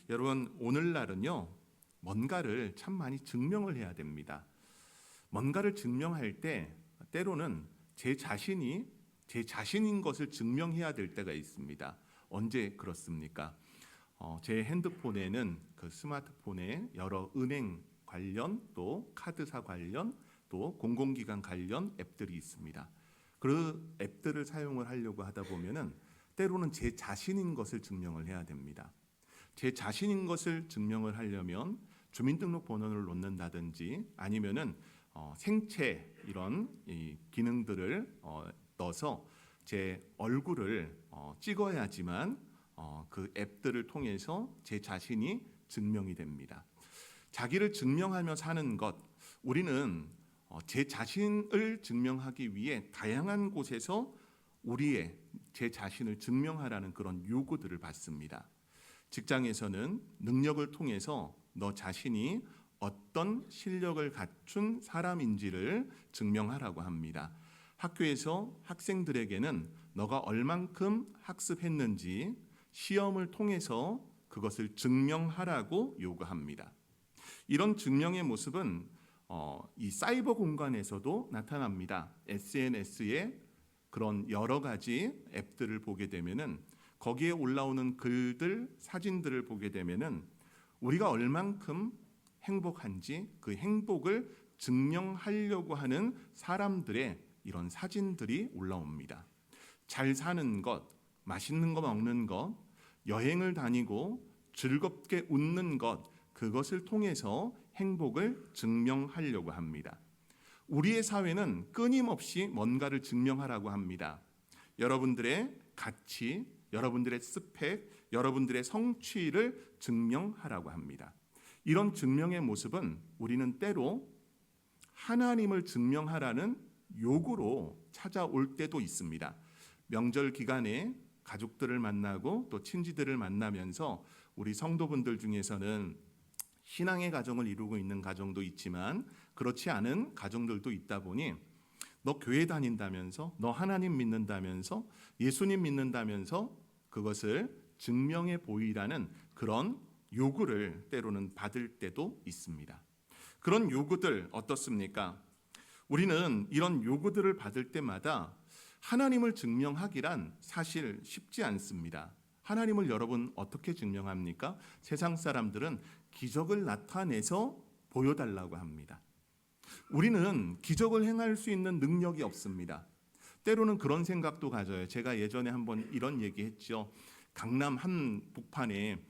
여러분, 오늘날은요, 뭔가를 참 많이 증명을 해야 됩니다. 뭔가를 증명할 때 때로는 제 자신이 제 자신인 것을 증명해야 될 때가 있습니다. 언제 그렇습니까? 제 핸드폰에는 그 스마트폰에 여러 은행 관련 또 카드사 관련 또 공공기관 관련 앱들이 있습니다. 그 앱들을 사용을 하려고 하다 보면은 때로는 제 자신인 것을 증명을 해야 됩니다. 제 자신인 것을 증명을 하려면 주민등록번호를 넣는다든지 아니면은 생체 이런 이 기능들을 넣어서 제 얼굴을 찍어야지만 그 앱들을 통해서 제 자신이 증명이 됩니다. 자기를 증명하며 사는 것, 우리는 제 자신을 증명하기 위해 다양한 곳에서 제 자신을 증명하라는 그런 요구들을 받습니다. 직장에서는 능력을 통해서 너 자신이 어떤 실력을 갖춘 사람인지를 증명하라고 합니다. 학교에서 학생들에게는 너가 얼만큼 학습했는지 시험을 통해서 그것을 증명하라고 요구합니다. 이런 증명의 모습은 이 사이버 공간에서도 나타납니다. SNS에 그런 여러 가지 앱들을 보게 되면은 거기에 올라오는 글들, 사진들을 보게 되면은 우리가 얼만큼 행복한지 그 행복을 증명하려고 하는 사람들의 이런 사진들이 올라옵니다. 잘 사는 것, 맛있는 거 먹는 것, 여행을 다니고 즐겁게 웃는 것, 그것을 통해서 행복을 증명하려고 합니다. 우리의 사회는 끊임없이 뭔가를 증명하라고 합니다. 여러분들의 가치, 여러분들의 스펙, 여러분들의 성취를 증명하라고 합니다. 이런 증명의 모습은 우리는 때로 하나님을 증명하라는 요구로 찾아올 때도 있습니다. 명절 기간에 가족들을 만나고 또 친지들을 만나면서 우리 성도분들 중에서는 신앙의 가정을 이루고 있는 가정도 있지만 그렇지 않은 가정들도 있다 보니 너 교회 다닌다면서, 너 하나님 믿는다면서, 예수님 믿는다면서 그것을 증명해 보이라는 그런 요구를 때로는 받을 때도 있습니다. 그런 요구들 어떻습니까? 우리는 이런 요구들을 받을 때마다 하나님을 증명하기란 사실 쉽지 않습니다. 하나님을 여러분 어떻게 증명합니까? 세상 사람들은 기적을 나타내서 보여달라고 합니다. 우리는 기적을 행할 수 있는 능력이 없습니다. 때로는 그런 생각도 가져요. 제가 예전에 한번 이런 얘기했죠. 강남 한복판에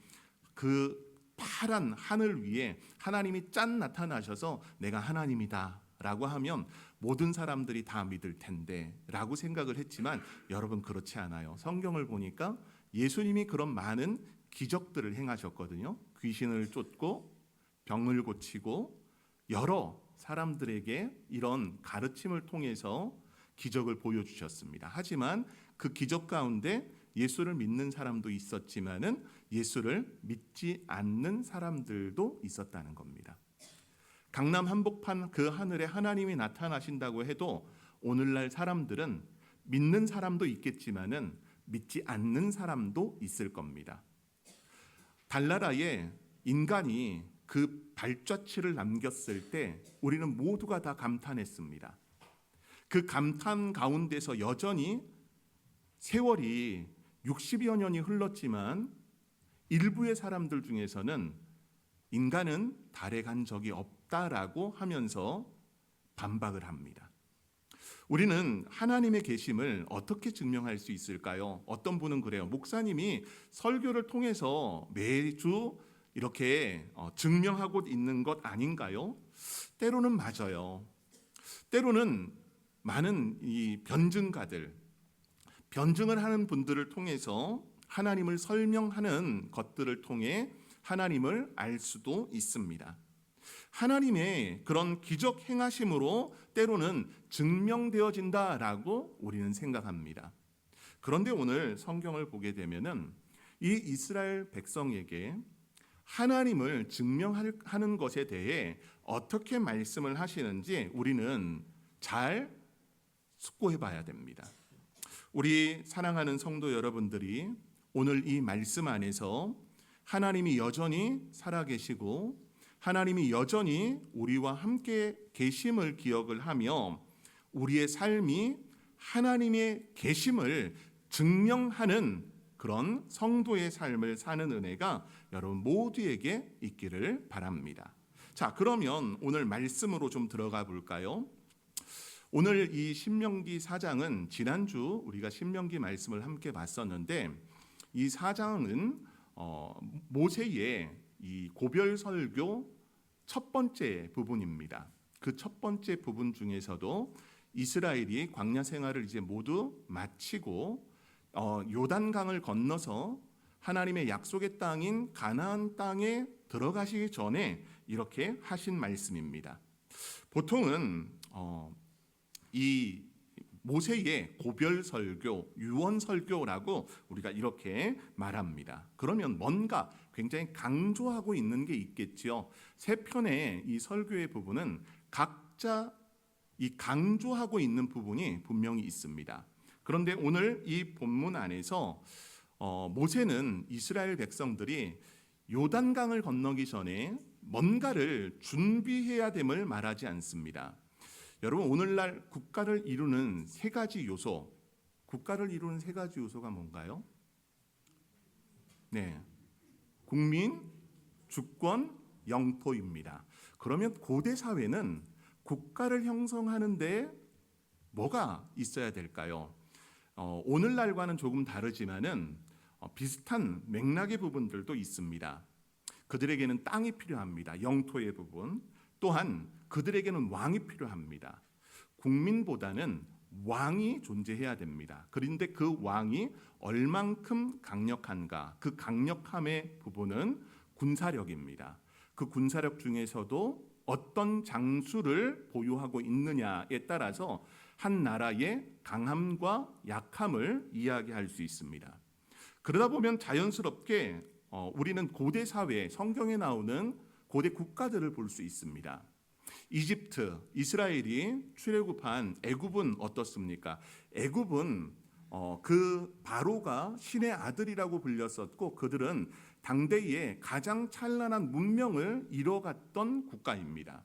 그 파란 하늘 위에 하나님이 짠 나타나셔서 내가 하나님이다 라고 하면 모든 사람들이 다 믿을 텐데 라고 생각을 했지만 여러분 그렇지 않아요. 성경을 보니까 예수님이 그런 많은 기적들을 행하셨거든요. 귀신을 쫓고 병을 고치고 여러 사람들에게 이런 가르침을 통해서 기적을 보여주셨습니다. 하지만 그 기적 가운데 예수를 믿는 사람도 있었지만은 예수를 믿지 않는 사람들도 있었다는 겁니다. 강남 한복판 그 하늘에 하나님이 나타나신다고 해도 오늘날 사람들은 믿는 사람도 있겠지만은 믿지 않는 사람도 있을 겁니다. 달나라에 인간이 그 발자취를 남겼을 때 우리는 모두가 다 감탄했습니다. 그 감탄 가운데서 여전히 세월이 60여 년이 흘렀지만 일부의 사람들 중에서는 인간은 달에 간 적이 없다라고 하면서 반박을 합니다. 우리는 하나님의 계심을 어떻게 증명할 수 있을까요? 어떤 분은 그래요. 목사님이 설교를 통해서 매주 이렇게 증명하고 있는 것 아닌가요? 때로는 맞아요. 때로는 많은 이 변증가들, 변증을 하는 분들을 통해서 하나님을 설명하는 것들을 통해 하나님을 알 수도 있습니다. 하나님의 그런 기적 행하심으로 때로는 증명되어진다라고 우리는 생각합니다. 그런데 오늘 성경을 보게 되면은 이 이스라엘 백성에게 하나님을 증명하는 것에 대해 어떻게 말씀을 하시는지 우리는 잘 숙고해 봐야 됩니다. 우리 사랑하는 성도 여러분들이 오늘 이 말씀 안에서 하나님이 여전히 살아계시고 하나님이 여전히 우리와 함께 계심을 기억을 하며 우리의 삶이 하나님의 계심을 증명하는 그런 성도의 삶을 사는 은혜가 여러분 모두에게 있기를 바랍니다. 자, 그러면 오늘 말씀으로 좀 들어가 볼까요? 오늘 이 신명기 4장은 지난주 우리가 신명기 말씀을 함께 봤었는데 이 4장은 모세의 이 고별 설교 첫 번째 부분입니다. 그 첫 번째 부분 중에서도 이스라엘이 광야 생활을 이제 모두 마치고 요단강을 건너서 하나님의 약속의 땅인 가나안 땅에 들어가시기 전에 이렇게 하신 말씀입니다. 보통은 이 모세의 고별 설교, 유언 설교라고 우리가 이렇게 말합니다. 그러면 뭔가 굉장히 강조하고 있는 게 있겠지요. 세 편의 이 설교의 부분은 각자 이 강조하고 있는 부분이 분명히 있습니다. 그런데 오늘 이 본문 안에서 모세는 이스라엘 백성들이 요단강을 건너기 전에 뭔가를 준비해야 됨을 말하지 않습니다. 여러분 오늘날 국가를 이루는 세 가지 요소, 국가를 이루는 세 가지 요소가 뭔가요? 네, 국민, 주권, 영토입니다. 그러면 고대 사회는 국가를 형성하는데 뭐가 있어야 될까요? 오늘날과는 조금 다르지만은 비슷한 맥락의 부분들도 있습니다. 그들에게는 땅이 필요합니다. 영토의 부분. 또한 그들에게는 왕이 필요합니다. 국민보다는 왕이 존재해야 됩니다. 그런데 그 왕이 얼만큼 강력한가? 그 강력함의 부분은 군사력입니다. 그 군사력 중에서도 어떤 장수를 보유하고 있느냐에 따라서 한 나라의 강함과 약함을 이야기할 수 있습니다. 그러다 보면 자연스럽게 우리는 고대 사회, 성경에 나오는 고대 국가들을 볼 수 있습니다. 이집트, 이스라엘이 출애굽한 애굽은 어떻습니까? 애굽은 그 바로가 신의 아들이라고 불렸었고 그들은 당대에 가장 찬란한 문명을 이뤄갔던 국가입니다.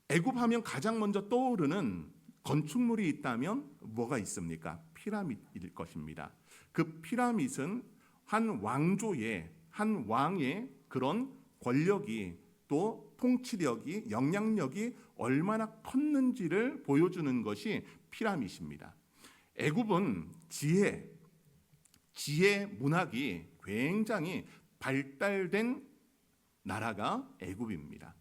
애굽하면 가장 먼저 떠오르는 건축물이 있다면 뭐가 있습니까? 피라밋일 것입니다. 그 피라밋은 한 왕조의 한 왕의 그런 권력이 또 통치력이 영향력이 얼마나 컸는지를 보여주는 것이 피라밋입니다. 애굽은 지혜 문학이 굉장히 발달된 나라가 애굽입니다.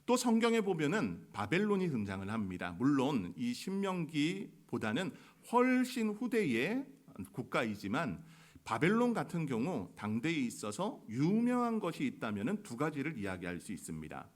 또 성경에 보면은 바벨론이 등장을 합니다. 물론 이 신명기보다는 훨씬 후대의 국가이지만 바벨론 같은 경우 당대에 있어서 유명한 것이 있다면 두 가지를 이야기할 수 있습니다.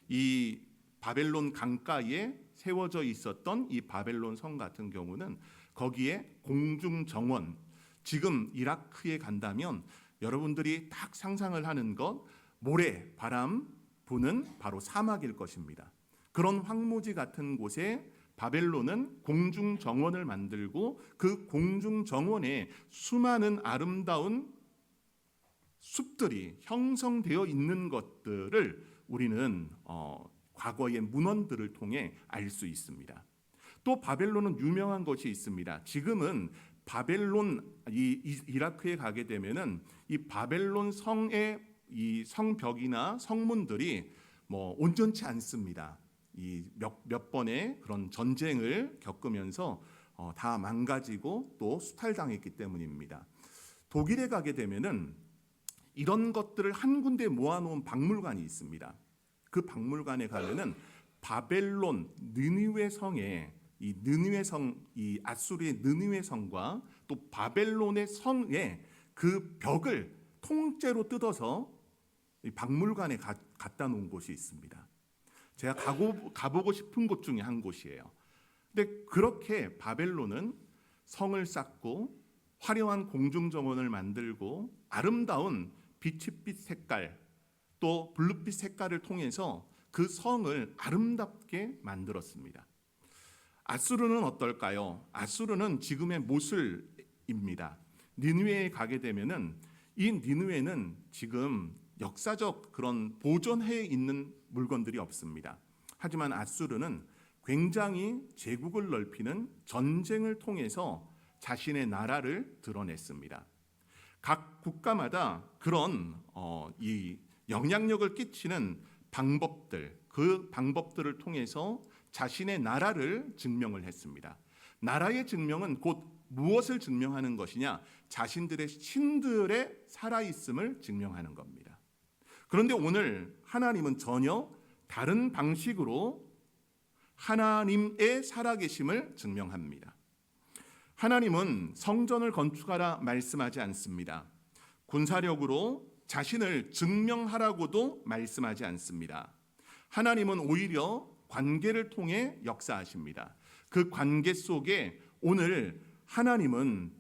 이 바벨론 강가에 세워져 있었던 이 바벨론 성 같은 경우는 거기에 공중정원, 지금 이라크에 간다면 여러분들이 딱 상상을 하는 것 모래, 바람 부는 바로 사막일 것입니다. 그런 황무지 같은 곳에 바벨론은 공중정원을 만들고 그 공중정원에 수많은 아름다운 숲들이 형성되어 있는 것들을 우리는 과거의 문헌들을 통해 알 수 있습니다. 또 바벨론은 유명한 것이 있습니다. 지금은 바벨론 이라크에 가게 되면은 이 바벨론 성의 이 성벽이나 성문들이 온전치 않습니다. 이 몇 번의 그런 전쟁을 겪으면서 다 망가지고 또 수탈당했기 때문입니다. 독일에 가게 되면은 이런 것들을 한 군데 모아놓은 박물관이 있습니다. 그 박물관에 가면은 바벨론 느니웨 성의 이 느니웨 성, 이 아수르의 느니웨 성과 또 바벨론의 성의 그 벽을 통째로 뜯어서 이 박물관에 갖다 놓은 곳이 있습니다. 제가 가보고 싶은 곳 중에 한 곳이에요. 근데 그렇게 바벨론은 성을 쌓고 화려한 공중정원을 만들고 아름다운 비치빛 색깔 또 블루빛 색깔을 통해서 그 성을 아름답게 만들었습니다. 아수르는 어떨까요? 아수르는 지금의 모술입니다. 니느웨에 가게 되면은 이 니느웨는 지금 역사적 그런 보존해 있는 물건들이 없습니다. 하지만 아수르는 굉장히 제국을 넓히는 전쟁을 통해서 자신의 나라를 드러냈습니다. 각 국가마다 그런 이 영향력을 끼치는 방법들, 그 방법들을 통해서 자신의 나라를 증명을 했습니다. 나라의 증명은 곧 무엇을 증명하는 것이냐? 자신들의 신들의 살아있음을 증명하는 겁니다. 그런데 오늘 하나님은 전혀 다른 방식으로 하나님의 살아계심을 증명합니다. 하나님은 성전을 건축하라 말씀하지 않습니다. 군사력으로 자신을 증명하라고도 말씀하지 않습니다. 하나님은 오히려 관계를 통해 역사하십니다. 그 관계 속에 오늘 하나님은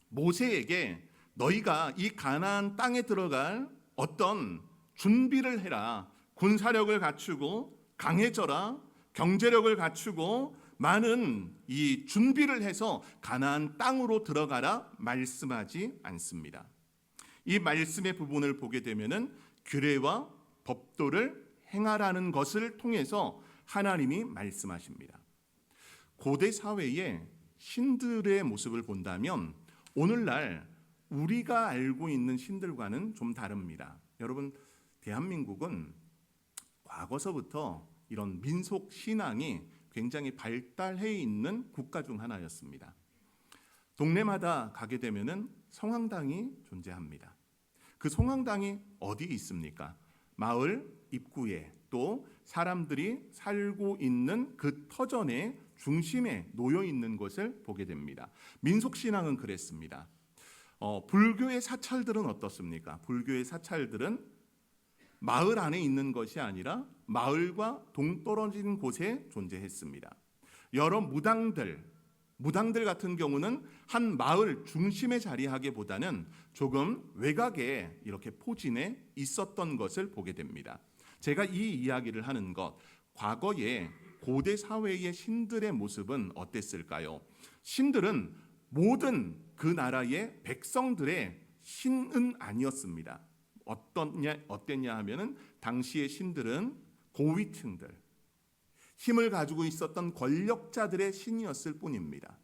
모세에게 너희가 이 가나안 땅에 들어갈 어떤 준비를 해라. 군사력을 갖추고 강해져라. 경제력을 갖추고 많은 이 준비를 해서 가나안 땅으로 들어가라 말씀하지 않습니다. 이 말씀의 부분을 보게 되면은 규례와 법도를 행하라는 것을 통해서 하나님이 말씀하십니다. 고대 사회의 신들의 모습을 본다면 오늘날 우리가 알고 있는 신들과는 좀 다릅니다. 여러분, 대한민국은 과거서부터 이런 민속 신앙이 굉장히 발달해 있는 국가 중 하나였습니다. 동네마다 가게 되면은 성황당이 존재합니다. 그 성황당이 어디 있습니까? 마을 입구에, 또 사람들이 살고 있는 그 터전의 중심에 놓여 있는 것을 보게 됩니다. 민속 신앙은 그랬습니다. 불교의 사찰들은 어떻습니까? 불교의 사찰들은 마을 안에 있는 것이 아니라 마을과 동떨어진 곳에 존재했습니다. 여러 무당들 같은 경우는 한 마을 중심에 자리하기보다는 조금 외곽에 이렇게 포진해 있었던 것을 보게 됩니다. 제가 이 이야기를 하는 것, 과거에 고대 사회의 신들의 모습은 어땠을까요? 신들은 모든 그 나라의 백성들의 신은 아니었습니다. 어땠냐 하면은 당시의 신들은 고위층들, 힘을 가지고 있었던 권력자들의 신이었을 뿐입니다.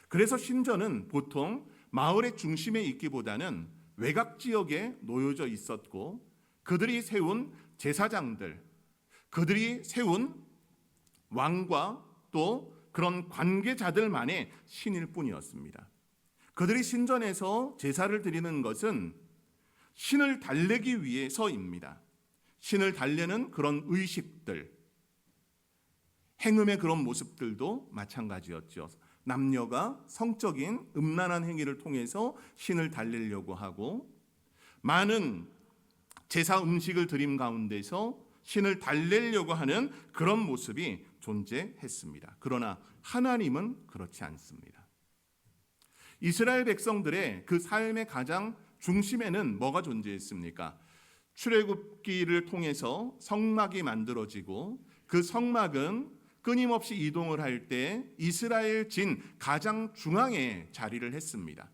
그래서 신전은 보통 마을의 중심에 있기보다는 외곽 지역에 놓여져 있었고, 그들이 세운 제사장들, 그들이 세운 왕과 또 그런 관계자들만의 신일 뿐이었습니다. 그들이 신전에서 제사를 드리는 것은 신을 달래기 위해서입니다. 신을 달래는 그런 의식들, 행음의 그런 모습들도 마찬가지였죠. 남녀가 성적인 음란한 행위를 통해서 신을 달래려고 하고, 많은 제사 음식을 드림 가운데서 신을 달래려고 하는 그런 모습이 존재했습니다. 그러나 하나님은 그렇지 않습니다. 이스라엘 백성들의 그 삶의 가장 중심에는 뭐가 존재했습니까? 출애굽기를 통해서 성막이 만들어지고, 그 성막은 끊임없이 이동을 할 때 이스라엘 진 가장 중앙에 자리를 했습니다.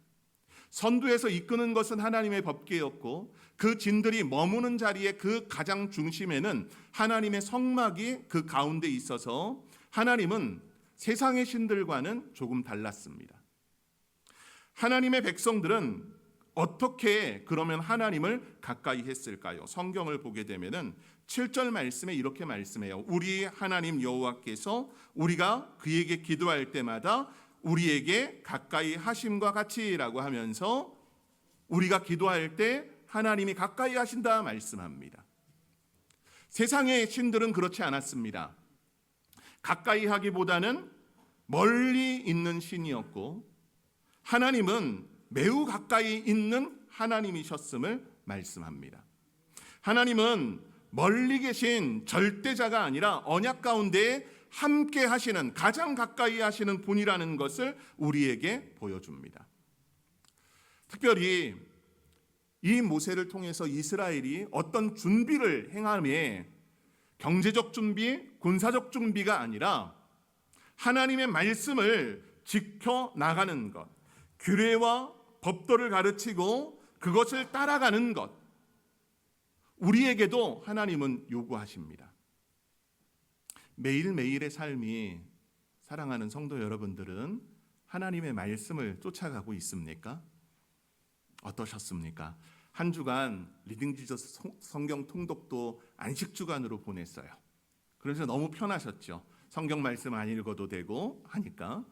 선두에서 이끄는 것은 하나님의 법궤였고, 그 진들이 머무는 자리의 그 가장 중심에는 하나님의 성막이 그 가운데 있어서 하나님은 세상의 신들과는 조금 달랐습니다. 하나님의 백성들은 어떻게 그러면 하나님을 가까이 했을까요? 성경을 보게 되면은 7절 말씀에 이렇게 말씀해요. 우리 하나님 여호와께서 우리가 그에게 기도할 때마다 우리에게 가까이 하심과 같이라고 하면서 우리가 기도할 때 하나님이 가까이 하신다 말씀합니다. 세상의 신들은 그렇지 않았습니다. 가까이 하기보다는 멀리 있는 신이었고, 하나님은 매우 가까이 있는 하나님이셨음을 말씀합니다. 하나님은 멀리 계신 절대자가 아니라 언약 가운데 함께 하시는, 가장 가까이 하시는 분이라는 것을 우리에게 보여줍니다. 특별히 이 모세를 통해서 이스라엘이 어떤 준비를 행함에 경제적 준비, 군사적 준비가 아니라 하나님의 말씀을 지켜나가는 것, 규례와 법도를 가르치고 그것을 따라가는 것, 우리에게도 하나님은 요구하십니다. 매일매일의 삶이, 사랑하는 성도 여러분들은 하나님의 말씀을 쫓아가고 있습니까? 어떠셨습니까? 한 주간 리딩 지저스 성경 통독도 안식 주간으로 보냈어요. 그래서 너무 편하셨죠. 성경 말씀 안 읽어도 되고 하니까.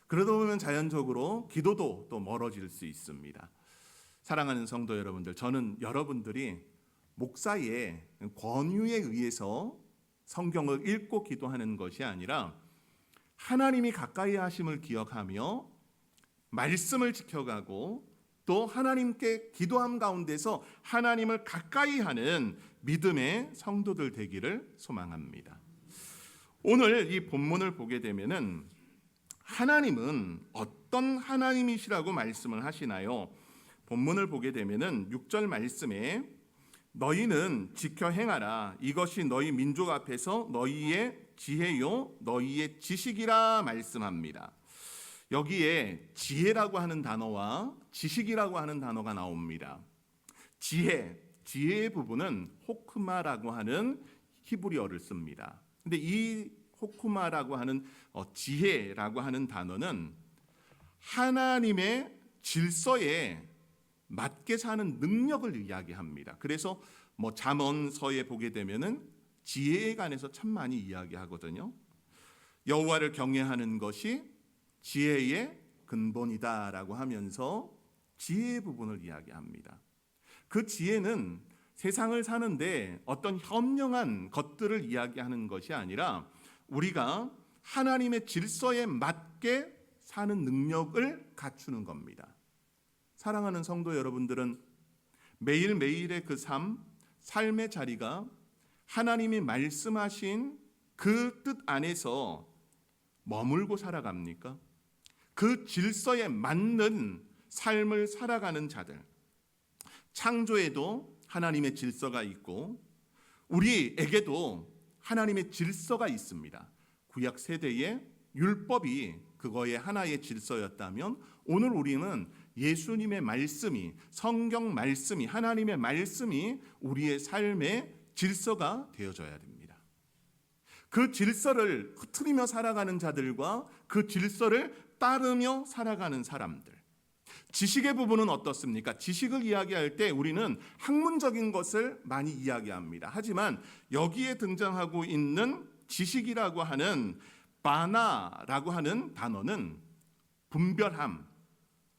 그러다 보면 자연적으로 기도도 또 멀어질 수 있습니다. 사랑하는 성도 여러분들, 저는 여러분들이 목사의 권유에 의해서 성경을 읽고 기도하는 것이 아니라 하나님이 가까이 하심을 기억하며 말씀을 지켜가고 또 하나님께 기도함 가운데서 하나님을 가까이 하는 믿음의 성도들 되기를 소망합니다. 오늘 이 본문을 보게 되면은 하나님은 어떤 하나님이시라고 말씀을 하시나요? 본문을 보게 되면은 6절 말씀에 너희는 지켜 행하라. 이것이 너희 민족 앞에서 너희의 지혜요 너희의 지식이라 말씀합니다. 여기에 지혜라고 하는 단어와 지식이라고 하는 단어가 나옵니다. 지혜의 부분은 호크마라고 하는 히브리어를 씁니다. 근데 이 호크마라고 하는 지혜라고 하는 단어는 하나님의 질서에 맞게 사는 능력을 이야기합니다. 그래서 잠언서에 보게 되면은 지혜에 관해서 참 많이 이야기하거든요. 여호와를 경외하는 것이 지혜의 근본이다라고 하면서 지혜의 부분을 이야기합니다. 그 지혜는 세상을 사는데 어떤 현명한 것들을 이야기하는 것이 아니라 우리가 하나님의 질서에 맞게 사는 능력을 갖추는 겁니다. 사랑하는 성도 여러분들은 매일매일의 그 삶의 자리가 하나님이 말씀하신 그 뜻 안에서 머물고 살아갑니까? 그 질서에 맞는 삶을 살아가는 자들. 창조에도 하나님의 질서가 있고 우리에게도 하나님의 질서가 있습니다. 구약 세대의 율법이 그거의 하나의 질서였다면 오늘 우리는 예수님의 말씀이, 성경 말씀이, 하나님의 말씀이 우리의 삶의 질서가 되어져야 됩니다. 그 질서를 흐트리며 살아가는 자들과 그 질서를 따르며 살아가는 사람들. 지식의 부분은 어떻습니까? 지식을 이야기할 때 우리는 학문적인 것을 많이 이야기합니다. 하지만 여기에 등장하고 있는 지식이라고 하는 바나라고 하는 단어는 분별함,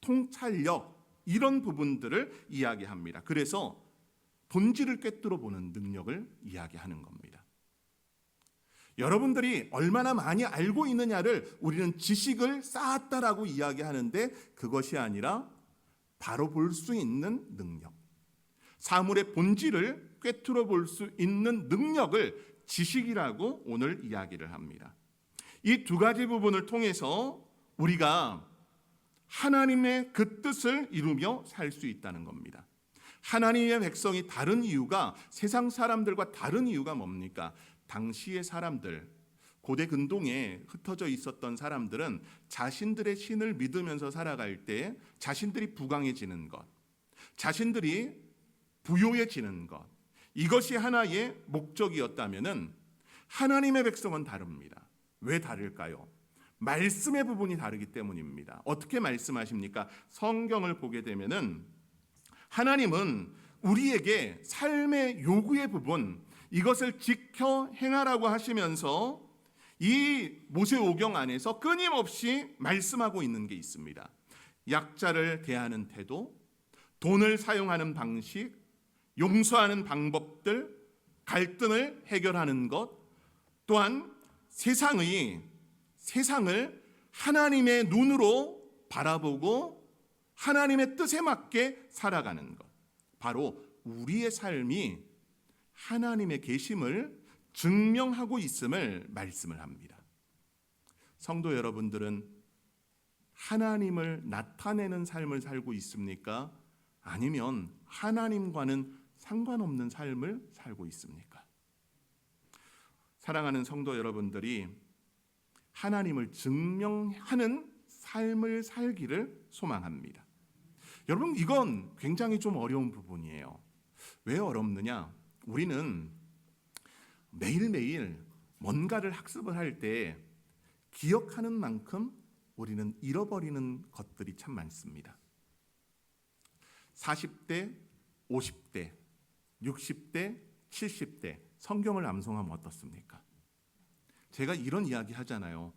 통찰력 이런 부분들을 이야기합니다. 그래서 본질을 꿰뚫어 보는 능력을 이야기하는 겁니다. 여러분들이 얼마나 많이 알고 있느냐를 우리는 지식을 쌓았다라고 이야기하는데 그것이 아니라 바로 볼 수 있는 능력, 사물의 본질을 꿰뚫어 볼 수 있는 능력을 지식이라고 오늘 이야기를 합니다. 이 두 가지 부분을 통해서 우리가 하나님의 그 뜻을 이루며 살 수 있다는 겁니다. 하나님의 백성이 다른 이유가, 세상 사람들과 다른 이유가 뭡니까? 당시의 사람들, 고대 근동에 흩어져 있었던 사람들은 자신들의 신을 믿으면서 살아갈 때 자신들이 부강해지는 것, 자신들이 부요해지는 것, 이것이 하나의 목적이었다면은 하나님의 백성은 다릅니다. 왜 다를까요? 말씀의 부분이 다르기 때문입니다. 어떻게 말씀하십니까? 성경을 보게 되면은 하나님은 우리에게 삶의 요구의 부분, 이것을 지켜 행하라고 하시면서 이 모세오경 안에서 끊임없이 말씀하고 있는 게 있습니다. 약자를 대하는 태도, 돈을 사용하는 방식, 용서하는 방법들, 갈등을 해결하는 것, 또한 세상을 하나님의 눈으로 바라보고 하나님의 뜻에 맞게 살아가는 것, 바로 우리의 삶이 하나님의 계심을 증명하고 있음을 말씀을 합니다. 성도 여러분들은 하나님을 나타내는 삶을 살고 있습니까? 아니면 하나님과는 상관없는 삶을 살고 있습니까? 사랑하는 성도 여러분들이 하나님을 증명하는 삶을 살기를 소망합니다. 여러분, 이건 굉장히 좀 어려운 부분이에요. 왜 어렵느냐? 우리는 매일매일 뭔가를 학습을 할 때 기억하는 만큼 우리는 잃어버리는 것들이 참 많습니다. 40대, 50대, 60대, 70대 성경을 암송하면 어떻습니까? 제가 이런 이야기 하잖아요.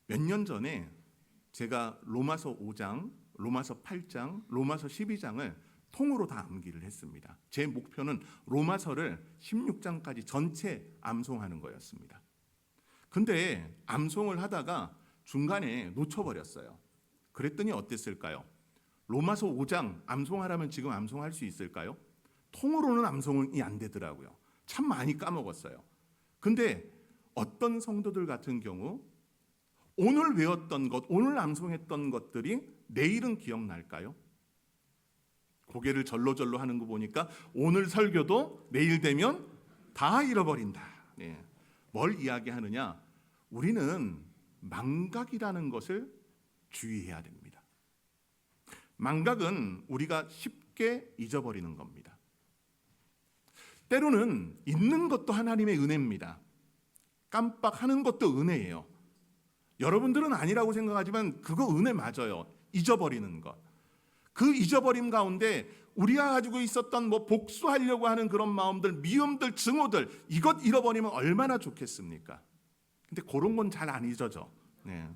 몇 년 전에 제가 로마서 5장, 로마서 8장, 로마서 12장을 통으로 다 암기를 했습니다. 제 목표는 로마서를 16장까지 전체 암송하는 거였습니다. 근데 암송을 하다가 중간에 놓쳐버렸어요. 그랬더니 어땠을까요? 로마서 5장 암송하라면 지금 암송할 수 있을까요? 통으로는 암송이 안 되더라고요. 참 많이 까먹었어요. 근데 어떤 성도들 같은 경우 오늘 외웠던 것, 오늘 암송했던 것들이 내일은 기억날까요? 고개를 절로절로 하는 거 보니까 오늘 설교도 내일 되면 다 잃어버린다. 네. 뭘 이야기하느냐? 우리는 망각이라는 것을 주의해야 됩니다. 망각은 우리가 쉽게 잊어버리는 겁니다. 때로는 잊는 것도 하나님의 은혜입니다. 깜빡하는 것도 은혜예요. 여러분들은 아니라고 생각하지만 그거 은혜 맞아요. 잊어버리는 것. 그 잊어버림 가운데 우리가 가지고 있었던 복수하려고 하는 그런 마음들, 미움들, 증오들, 이것 잃어버리면 얼마나 좋겠습니까? 근데 그런 건 잘 안 잊어져. 네.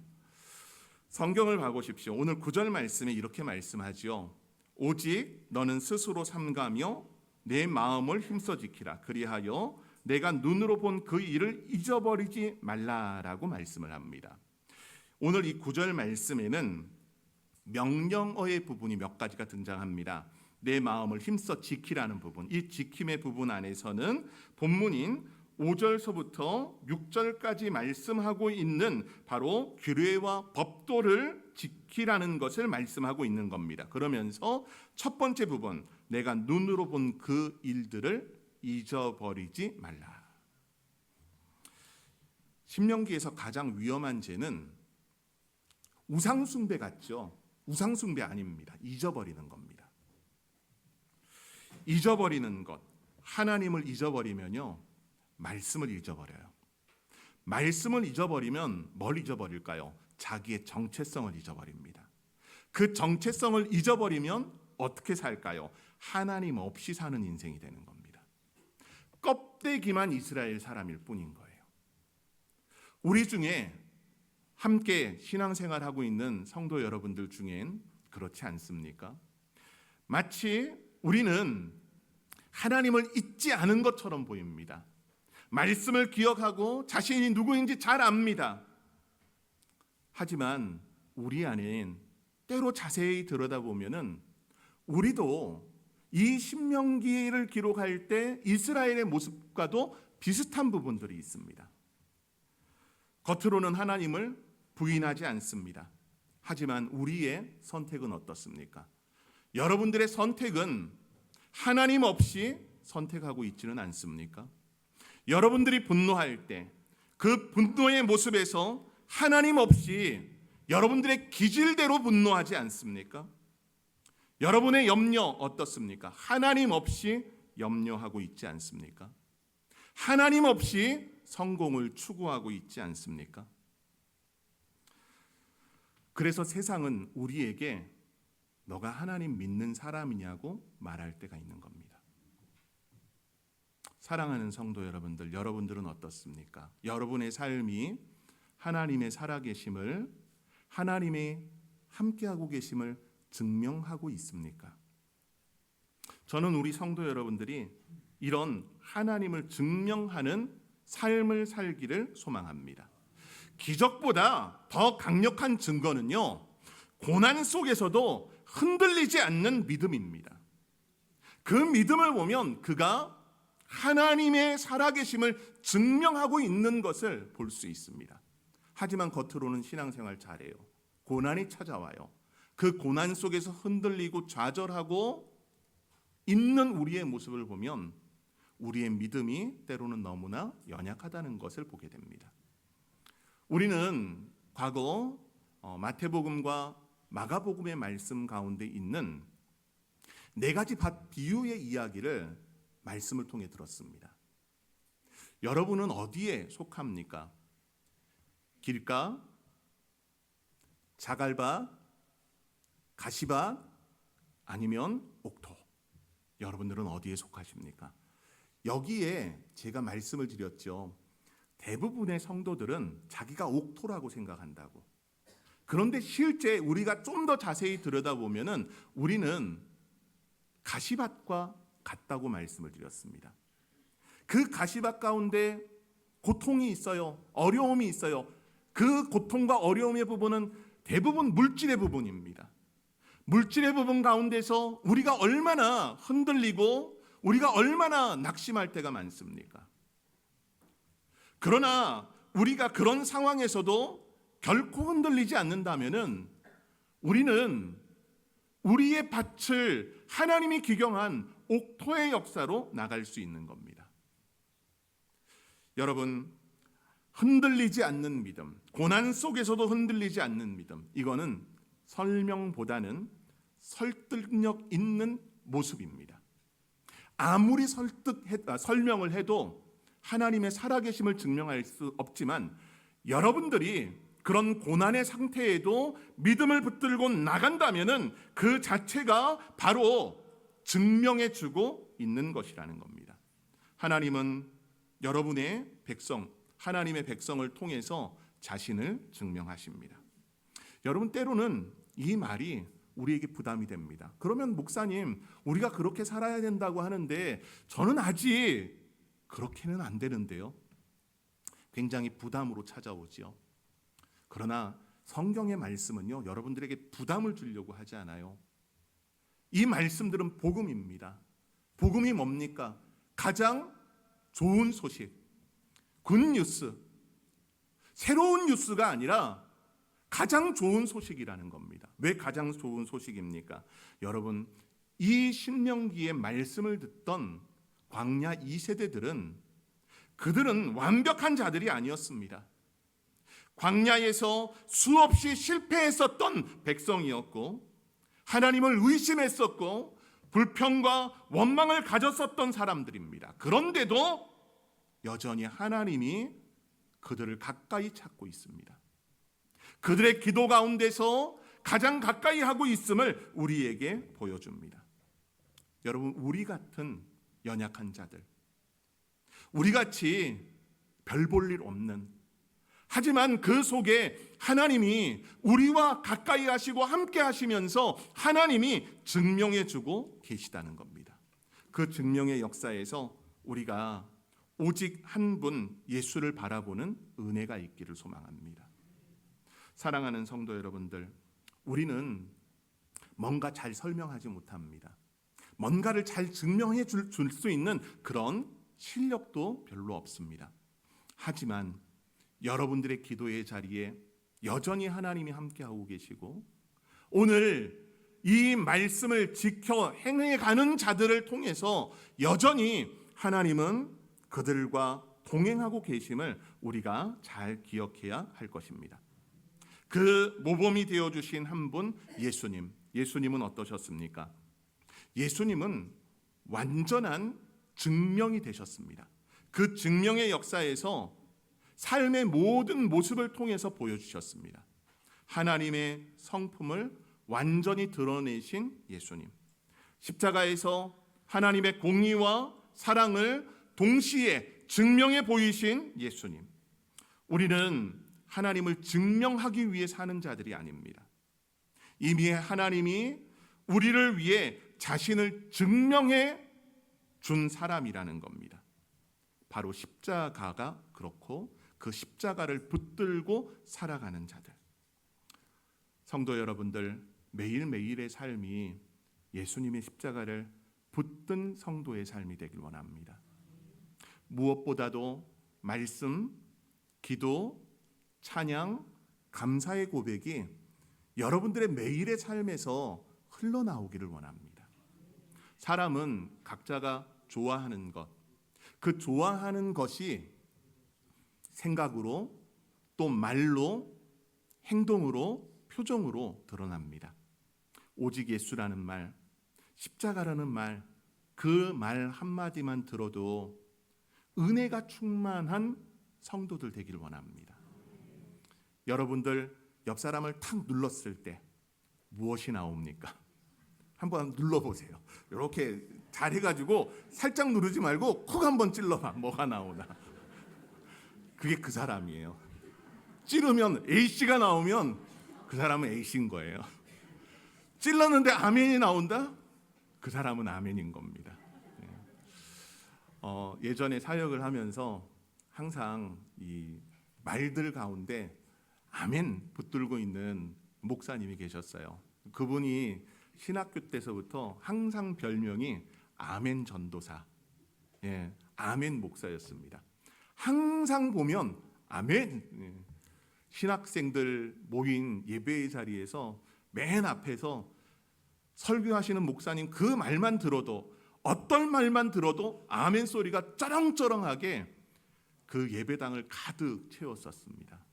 성경을 봐보십시오. 오늘 9절 말씀에 이렇게 말씀하지요. 오직 너는 스스로 삼가며 내 마음을 힘써 지키라. 그리하여 내가 눈으로 본 그 일을 잊어버리지 말라라고 말씀을 합니다. 오늘 이 9절 말씀에는 명령어의 부분이 몇 가지가 등장합니다. 내 마음을 힘써 지키라는 부분, 이 지킴의 부분 안에서는 본문인 5절서부터 6절까지 말씀하고 있는 바로 규례와 법도를 지키라는 것을 말씀하고 있는 겁니다. 그러면서 첫 번째 부분, 내가 눈으로 본 그 일들을 잊어버리지 말라. 신명기에서 가장 위험한 죄는 우상숭배 같죠? 우상숭배 아닙니다. 잊어버리는 겁니다. 잊어버리는 것, 하나님을 잊어버리면요, 말씀을 잊어버려요. 말씀을 잊어버리면 뭘 잊어버릴까요? 자기의 정체성을 잊어버립니다. 그 정체성을 잊어버리면 어떻게 살까요? 하나님 없이 사는 인생이 되는 겁니다. 껍데기만 이스라엘 사람일 뿐인 거예요. 우리 중에 함께 신앙생활하고 있는 성도 여러분들 중엔 그렇지 않습니까? 마치 우리는 하나님을 잊지 않은 것처럼 보입니다. 말씀을 기억하고 자신이 누구인지 잘 압니다. 하지만 우리 안엔 때로 자세히 들여다보면은 우리도 이 신명기를 기록할 때 이스라엘의 모습과도 비슷한 부분들이 있습니다. 겉으로는 하나님을 부인하지 않습니다. 하지만 우리의 선택은 어떻습니까? 여러분들의 선택은 하나님 없이 선택하고 있지는 않습니까? 여러분들이 분노할 때 그 분노의 모습에서 하나님 없이 여러분들의 기질대로 분노하지 않습니까? 여러분의 염려 어떻습니까? 하나님 없이 염려하고 있지 않습니까? 하나님 없이 성공을 추구하고 있지 않습니까? 그래서 세상은 우리에게 너가 하나님 믿는 사람이냐고 말할 때가 있는 겁니다. 사랑하는 성도 여러분들, 여러분들은 어떻습니까? 여러분의 삶이 하나님의 살아계심을, 하나님의 함께하고 계심을 증명하고 있습니까? 저는 우리 성도 여러분들이 이런 하나님을 증명하는 삶을 살기를 소망합니다. 기적보다 더 강력한 증거는요, 고난 속에서도 흔들리지 않는 믿음입니다. 그 믿음을 보면 그가 하나님의 살아계심을 증명하고 있는 것을 볼 수 있습니다. 하지만 겉으로는 신앙생활 잘해요. 고난이 찾아와요. 그 고난 속에서 흔들리고 좌절하고 있는 우리의 모습을 보면 우리의 믿음이 때로는 너무나 연약하다는 것을 보게 됩니다. 우리는 과거 마태복음과 마가복음의 말씀 가운데 있는 네 가지 밭 비유의 이야기를 말씀을 통해 들었습니다. 여러분은 어디에 속합니까? 길가, 자갈밭, 가시밭, 아니면 옥토. 여러분들은 어디에 속하십니까? 여기에 제가 말씀을 드렸죠. 대부분의 성도들은 자기가 옥토라고 생각한다고. 그런데 실제 우리가 좀 더 자세히 들여다보면은 우리는 가시밭과 같다고 말씀을 드렸습니다. 그 가시밭 가운데 고통이 있어요. 어려움이 있어요. 그 고통과 어려움의 부분은 대부분 물질의 부분입니다. 물질의 부분 가운데서 우리가 얼마나 흔들리고 우리가 얼마나 낙심할 때가 많습니까? 그러나 우리가 그런 상황에서도 결코 흔들리지 않는다면은 우리는 우리의 밭을 하나님이 기경한 옥토의 역사로 나갈 수 있는 겁니다. 여러분, 흔들리지 않는 믿음, 고난 속에서도 흔들리지 않는 믿음, 이거는 설명보다는 설득력 있는 모습입니다. 아무리 설명을 해도 하나님의 살아계심을 증명할 수 없지만 여러분들이 그런 고난의 상태에도 믿음을 붙들고 나간다면은 그 자체가 바로 증명해 주고 있는 것이라는 겁니다. 하나님은 여러분의 백성, 하나님의 백성을 통해서 자신을 증명하십니다. 여러분, 때로는 이 말이 우리에게 부담이 됩니다. 그러면 목사님, 우리가 그렇게 살아야 된다고 하는데 저는 아직 그렇게는 안 되는데요. 굉장히 부담으로 찾아오죠. 그러나 성경의 말씀은요, 여러분들에게 부담을 주려고 하지 않아요. 이 말씀들은 복음입니다. 복음이 뭡니까? 가장 좋은 소식, 굿뉴스, 새로운 뉴스가 아니라 가장 좋은 소식이라는 겁니다. 왜 가장 좋은 소식입니까? 여러분, 이 신명기의 말씀을 듣던 광야 2세대들은 그들은 완벽한 자들이 아니었습니다. 광야에서 수없이 실패했었던 백성이었고 하나님을 의심했었고 불평과 원망을 가졌었던 사람들입니다. 그런데도 여전히 하나님이 그들을 가까이 찾고 있습니다. 그들의 기도 가운데서 가장 가까이 하고 있음을 우리에게 보여줍니다. 여러분, 우리 같은 연약한 자들, 우리같이 별 볼 일 없는, 하지만 그 속에 하나님이 우리와 가까이 하시고 함께 하시면서 하나님이 증명해 주고 계시다는 겁니다. 그 증명의 역사에서 우리가 오직 한 분 예수를 바라보는 은혜가 있기를 소망합니다. 사랑하는 성도 여러분들, 우리는 뭔가 잘 설명하지 못합니다. 뭔가를 잘 증명해 줄 수 있는 그런 실력도 별로 없습니다. 하지만 여러분들의 기도의 자리에 여전히 하나님이 함께하고 계시고 오늘 이 말씀을 지켜 행해가는 자들을 통해서 여전히 하나님은 그들과 동행하고 계심을 우리가 잘 기억해야 할 것입니다. 그 모범이 되어주신 한 분, 예수님. 예수님은 어떠셨습니까? 예수님은 완전한 증명이 되셨습니다. 그 증명의 역사에서 삶의 모든 모습을 통해서 보여주셨습니다. 하나님의 성품을 완전히 드러내신 예수님. 십자가에서 하나님의 공의와 사랑을 동시에 증명해 보이신 예수님. 우리는 하나님을 증명하기 위해 사는 자들이 아닙니다. 이미 하나님이 우리를 위해 자신을 증명해 준 사람이라는 겁니다. 바로 십자가가 그렇고 그 십자가를 붙들고 살아가는 자들. 성도 여러분들, 매일매일의 삶이 예수님의 십자가를 붙든 성도의 삶이 되길 원합니다. 무엇보다도 말씀, 기도, 찬양, 감사의 고백이 여러분들의 매일의 삶에서 흘러나오기를 원합니다. 사람은 각자가 좋아하는 것, 그 좋아하는 것이 생각으로 또 말로 행동으로 표정으로 드러납니다. 오직 예수라는 말, 십자가라는 말, 그 말 한마디만 들어도 은혜가 충만한 성도들 되길 원합니다. 여러분들 옆 사람을 탁 눌렀을 때 무엇이 나옵니까? 한번 눌러보세요. 이렇게 잘해가지고 살짝 누르지 말고 콕 한번 찔러봐. 뭐가 나오나. 그게 그 사람이에요. 찌르면 A씨가 나오면 그 사람은 A씨인 거예요. 찔렀는데 아멘이 나온다? 그 사람은 아멘인 겁니다. 예전에 사역을 하면서 항상 이 말들 가운데 아멘 붙들고 있는 목사님이 계셨어요. 그분이 신학교 때서부터 항상 별명이 아멘 전도사, 아멘 목사였습니다. 항상 보면 아멘, 신학생들 모인 예배의 자리에서 맨 앞에서 설교하시는 목사님 그 말만 들어도, 어떤 말만 들어도 아멘 소리가 쩌렁쩌렁하게 그 예배당을 가득 채웠었습니다.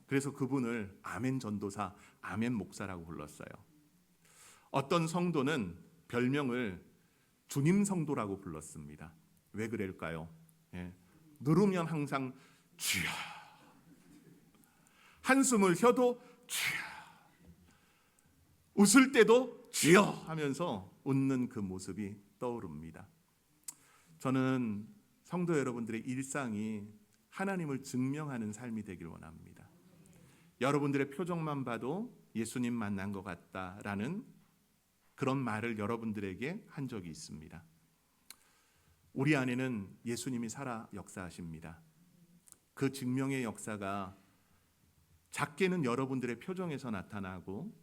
그래서 그분을 아멘 전도사, 아멘 목사라고 불렀어요. 어떤 성도는 별명을 주님 성도라고 불렀습니다. 왜 그럴까요? 누르면 항상 주여, 한숨을 쉬어도 주여, 웃을 때도 주여 하면서 웃는 그 모습이 떠오릅니다. 저는 성도 여러분들의 일상이 하나님을 증명하는 삶이 되길 원합니다. 여러분들의 표정만 봐도 예수님 만난 것 같다라는 그런 말을 여러분들에게 한 적이 있습니다. 우리 안에는 예수님이 살아 역사하십니다. 그 증명의 역사가 작게는 여러분들의 표정에서 나타나고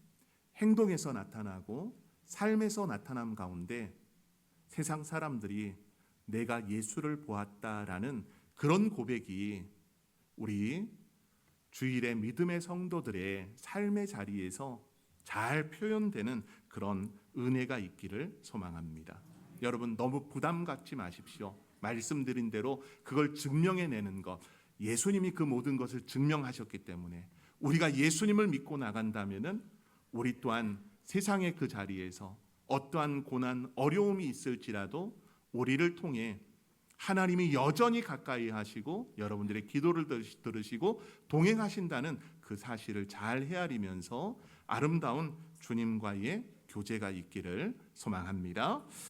행동에서 나타나고 삶에서 나타남 가운데 세상 사람들이 내가 예수를 보았다라는 그런 고백이 우리 주일의 믿음의 성도들의 삶의 자리에서 잘 표현되는 그런 은혜가 있기를 소망합니다. 여러분 너무 부담 갖지 마십시오. 말씀드린 대로 그걸 증명해내는 것, 예수님이 그 모든 것을 증명하셨기 때문에 우리가 예수님을 믿고 나간다면은 우리 또한 세상의 그 자리에서 어떠한 고난, 어려움이 있을지라도 우리를 통해 하나님이 여전히 가까이 하시고 여러분들의 기도를 들으시고 동행하신다는 그 사실을 잘 헤아리면서 아름다운 주님과의 교제가 있기를 소망합니다.